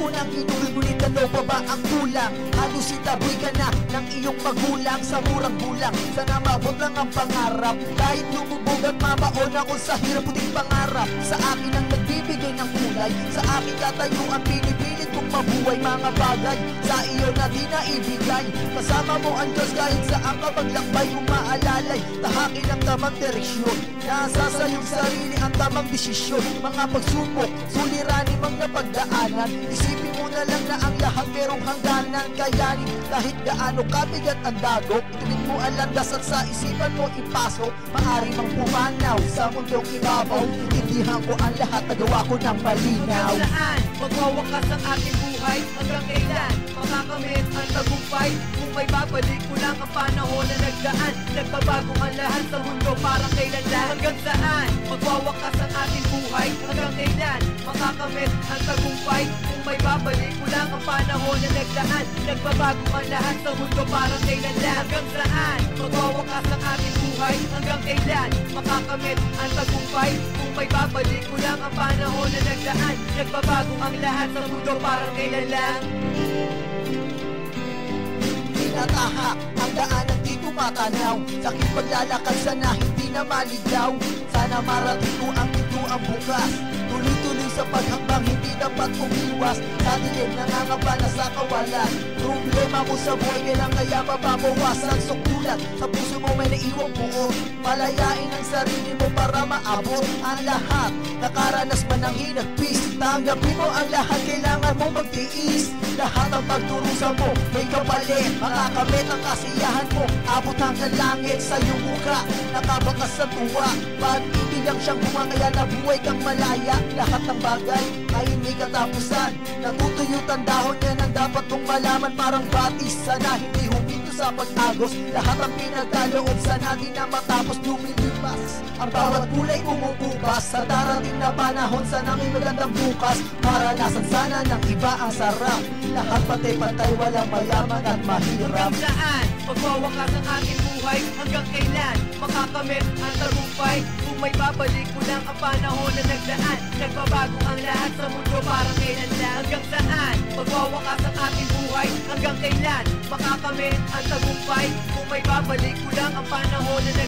Unang inuwi, ngunit ano pa ba ang kulang? Halos itaboy ka na ng iyong magulang sa murang gulang. Sana maabot lang ang pangarap, kahit lumubog at mabaon ako sa hirap. Puting pangarap sa akin ang nagbibigay ng kulay, sa akin tatayo ang pinipilit kong mabuhay. Mga bagay sa iyo na di naibigay, kasama mo ang Diyos kahit saan ka maglakbay. Umaalalay, tahakin ang tamang direksyon, nasa sa iyong sarili ang tamang desisyon. Mga pagsubok, suliranin mga pagdaanan, isipin mo na lang na ang lahat merong hangganan. Kayanin kahit gaano kabigat ang dagok, tuwing mo ang landas at sa isipan mo ipasok. Maaari mang pumanaw sa mundong ibabaw, intindihan ko ang lahat, nagawa ko ng malinaw. Hanggang saan magwawakas ang aking buhay? Hanggang kailan makakamit ang tagumpay? Kung may babalik ko lang ang panahon na nagdaan, nagbabago ang lahat sa mundo parang kailan lang. Hanggang saan magwawakas ang aking buhay? Hanggang kailan makakamit ang tagumpay? Kung may babalik ko lang ang panahon na nagdaan, nagbabago ang lahat sa mundo parang kailan lang. Hanggang saan magwawakas ang aking buhay? Hanggang kailan makakamit ang tagumpay? Kung may babalik ko lang ang panahon na nagdaan, nagbabago ang lahat sa mundo parang kailan lang. Tinataha ang daan ang di ko matanaw, sa aking paglalakad sana hindi na maligaw. Sana marating ko ang ito ang bukas, tuloy-tuloy sa paghambang hindi dapat umiwas. Sa dilim nangangamba na sa kawalan, problema mo sa buhay kailang kaya mababawasan. Sukulat sa puso mo may naiwang buo, palayain ang sarili mo para maabot ang lahat. Nakaranas man ng hinagpis, tanggapin mo ang lahat, kailangan mo magtiis. Lahat ang pagturusan mo may kapalit, makakamit ang kasiyahan mo, abot hanggang langit sa iyong muka. Nakabakas sa tuwa, pag-ibig ang siyang bunga, kaya nabuhay kang malaya. Lahat ng bagay ay may katapusan, natutuyot ang dahon, yan ang dapat mong malaman. Parang batis, sana hindi huminto sa pag-agos. Lahat ang pinagkaloob, sana di na matapos. Lumilipas ang bawat kulay umuubas, sa darating na panahon sana may magandang bukas. Maranasan sana ng iba ang sarap, lahat pantay-pantay, walang mayaman at mahirap. Hanggang saan magwawakas ang aking buhay? Hanggang kailan makakamit ang tagumpay? Kung may babalik ko lang ang panahon na nagdaan, nagbabago ang lahat sa mundo parang kailan lang. Hanggang saan magwawakas ang aking buhay? Hanggang kailan makakamit ang tagumpay? Kung may babalik ko lang ang panahon na